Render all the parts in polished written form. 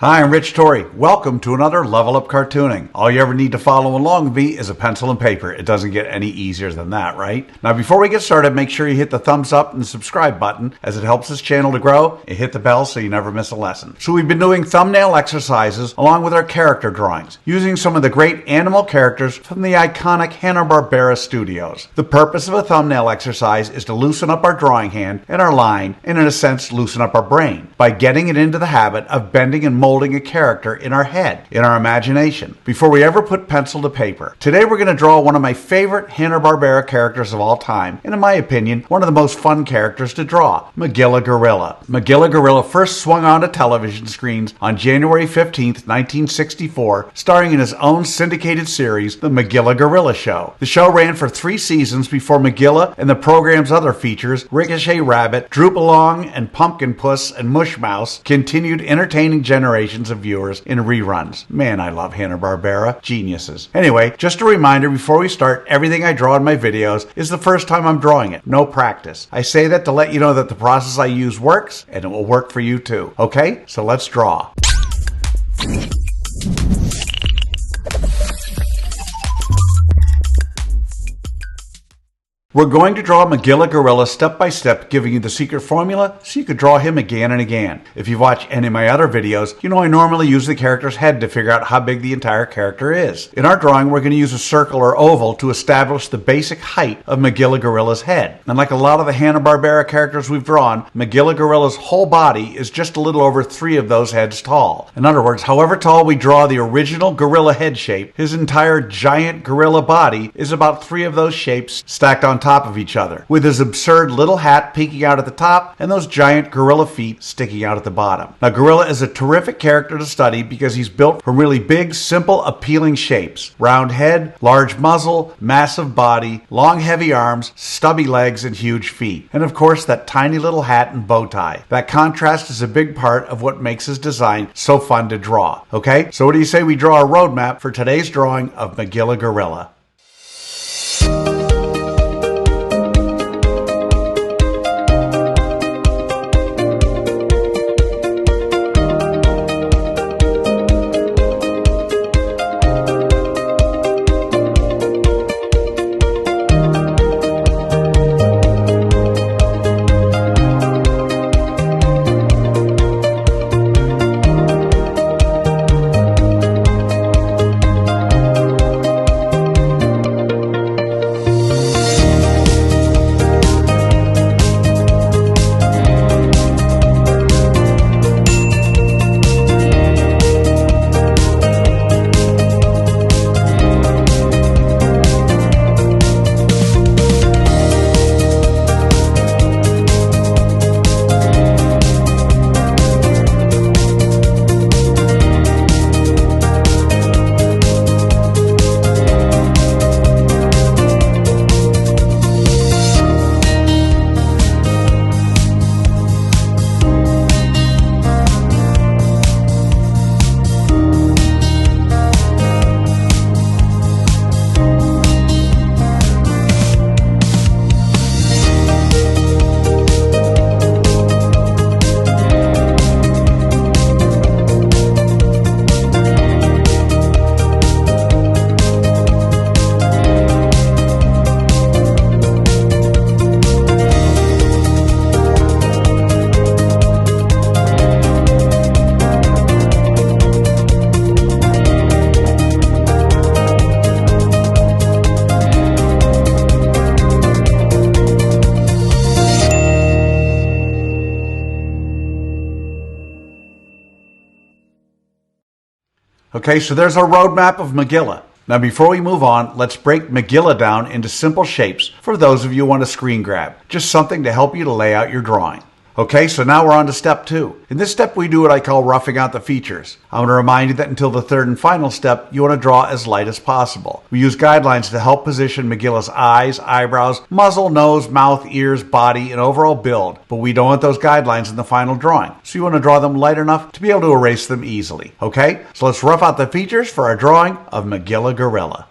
Hi, I'm Rich Torrey. Welcome to another Level Up Cartooning. All you ever need to follow along with me is a pencil and paper. It doesn't get any easier than that, right? Now, before we get started, make sure you hit the thumbs up and the subscribe button as it helps this channel to grow, and hit the bell so you never miss a lesson. So we've been doing thumbnail exercises along with our character drawings, using some of the great animal characters from the iconic Hanna Barbera studios. The purpose of a thumbnail exercise is to loosen up our drawing hand and our line, and in a sense, loosen up our brain by getting it into the habit of bending and molding a character in our head, in our imagination, before we ever put pencil to paper. Today we're going to draw one of my favorite Hanna Barbera characters of all time, and in my opinion, one of the most fun characters to draw, Magilla Gorilla. Magilla Gorilla first swung onto television screens on January 15th, 1964, starring in his own syndicated series, The Magilla Gorilla Show. The show ran for 3 seasons before Magilla and the program's other features, Ricochet Rabbit, Droop Along, and Pumpkin Puss and Mush Mouse, continued entertaining generations of viewers in reruns. Man, I love Hanna-Barbera. Geniuses. Anyway, just a reminder before we start, everything I draw in my videos is the first time I'm drawing it. No practice. I say that to let you know that the process I use works, and it will work for you too. Okay? So let's draw. We're going to draw Magilla Gorilla step by step, giving you the secret formula so you could draw him again and again. If you've watched any of my other videos, you know I normally use the character's head to figure out how big the entire character is. In our drawing, we're going to use a circle or oval to establish the basic height of Magilla Gorilla's head. And like a lot of the Hanna-Barbera characters we've drawn, Magilla Gorilla's whole body is just a little over 3 of those heads tall. In other words, however tall we draw the original gorilla head shape, his entire giant gorilla body is about 3 of those shapes stacked on top of each other, with his absurd little hat peeking out at the top and those giant gorilla feet sticking out at the bottom. Now, Gorilla is a terrific character to study because he's built from really big, simple, appealing shapes. Round head, large muzzle, massive body, long heavy arms, stubby legs, and huge feet. And of course, that tiny little hat and bow tie. That contrast is a big part of what makes his design so fun to draw. Okay, so what do you say we draw a roadmap for today's drawing of Magilla Gorilla? Okay, so there's our roadmap of Magilla. Now before we move on, let's break Magilla down into simple shapes for those of you who want to screen grab. Just something to help you to lay out your drawing. Okay, so now we're on to step 2. In this step, we do what I call roughing out the features. I want to remind you that until the third and final step, you want to draw as light as possible. We use guidelines to help position Magilla's eyes, eyebrows, muzzle, nose, mouth, ears, body, and overall build, but we don't want those guidelines in the final drawing, so you want to draw them light enough to be able to erase them easily. Okay, so let's rough out the features for our drawing of Magilla Gorilla.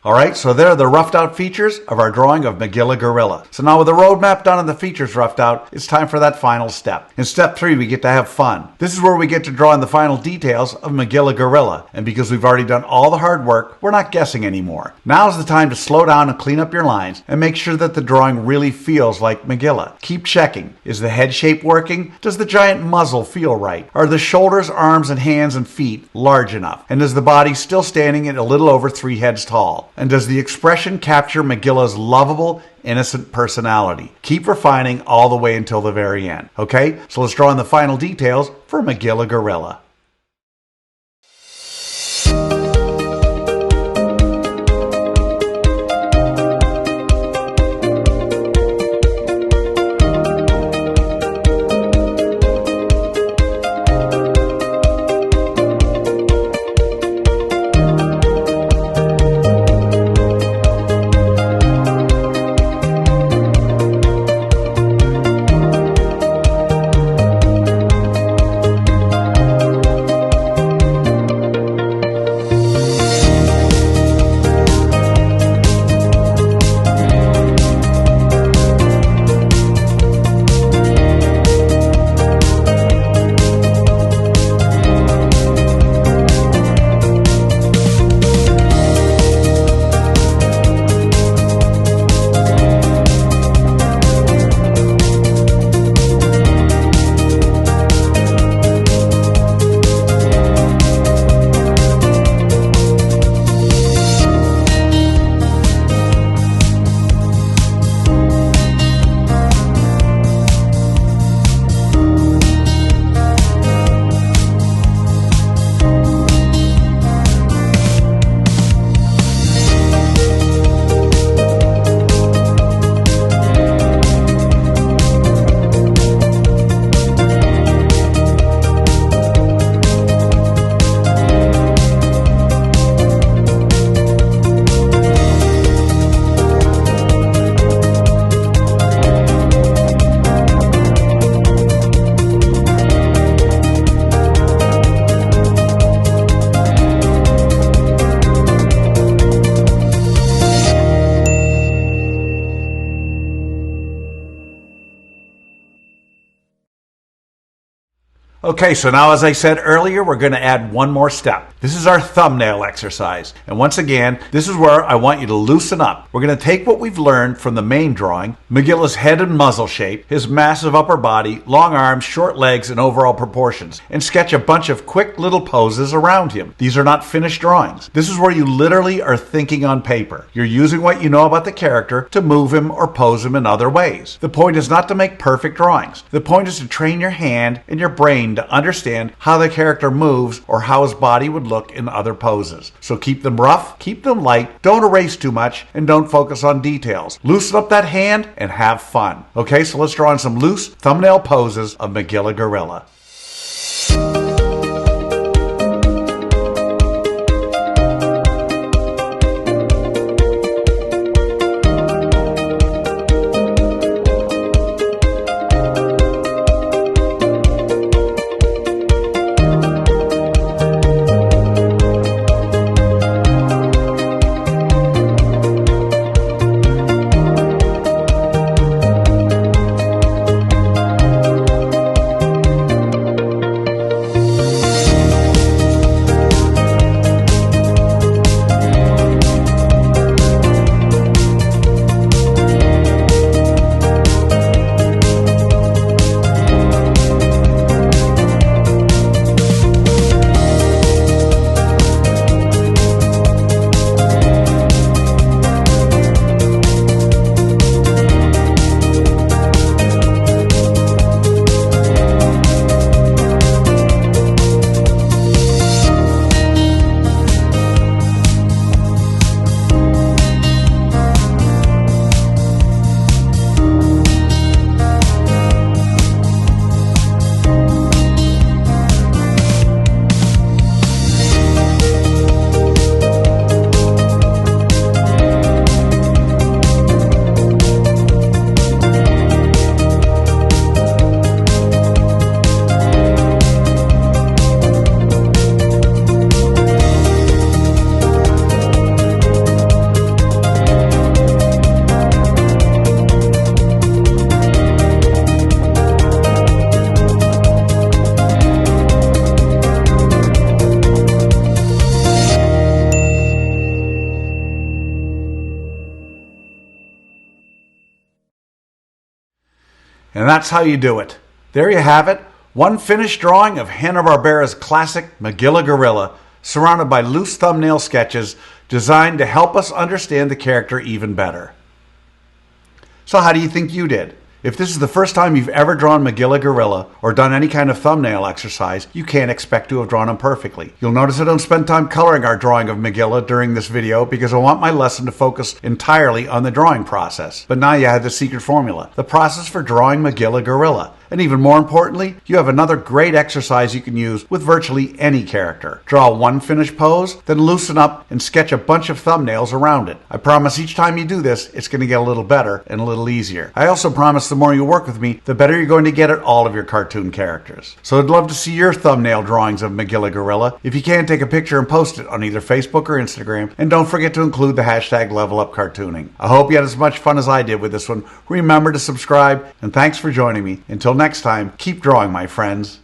Alright, so there are the roughed out features of our drawing of Magilla Gorilla. So now with the roadmap done and the features roughed out, it's time for that final step. In step 3, we get to have fun. This is where we get to draw in the final details of Magilla Gorilla. And because we've already done all the hard work, we're not guessing anymore. Now's the time to slow down and clean up your lines and make sure that the drawing really feels like Magilla. Keep checking. Is the head shape working? Does the giant muzzle feel right? Are the shoulders, arms, and hands and feet large enough? And is the body still standing at a little over 3 heads tall? And does the expression capture Magilla's lovable, innocent personality? Keep refining all the way until the very end. Okay, so let's draw in the final details for Magilla Gorilla. Okay, so now as I said earlier, we're going to add one more step. This is our thumbnail exercise. And once again, this is where I want you to loosen up. We're going to take what we've learned from the main drawing, Magilla's head and muzzle shape, his massive upper body, long arms, short legs, and overall proportions, and sketch a bunch of quick little poses around him. These are not finished drawings. This is where you literally are thinking on paper. You're using what you know about the character to move him or pose him in other ways. The point is not to make perfect drawings. The point is to train your hand and your brain to understand how the character moves or how his body would look in other poses. So keep them rough, keep them light, don't erase too much, and don't focus on details. Loosen up that hand and have fun. Okay, so let's draw in some loose thumbnail poses of Magilla Gorilla. And that's how you do it. There you have it. One finished drawing of Hanna-Barbera's classic Magilla Gorilla, surrounded by loose thumbnail sketches designed to help us understand the character even better. So how do you think you did? If this is the first time you've ever drawn Magilla Gorilla or done any kind of thumbnail exercise, you can't expect to have drawn him perfectly. You'll notice I don't spend time coloring our drawing of Magilla during this video because I want my lesson to focus entirely on the drawing process. But now you have the secret formula, the process for drawing Magilla Gorilla. And even more importantly, you have another great exercise you can use with virtually any character. Draw one finished pose, then loosen up and sketch a bunch of thumbnails around it. I promise each time you do this, it's going to get a little better and a little easier. I also promise the more you work with me, the better you're going to get at all of your cartoon characters. So I'd love to see your thumbnail drawings of Magilla Gorilla. If you can, take a picture and post it on either Facebook or Instagram. And don't forget to include the hashtag #LevelUpCartooning. I hope you had as much fun as I did with this one. Remember to subscribe, and thanks for joining me. Until next time, keep drawing, my friends.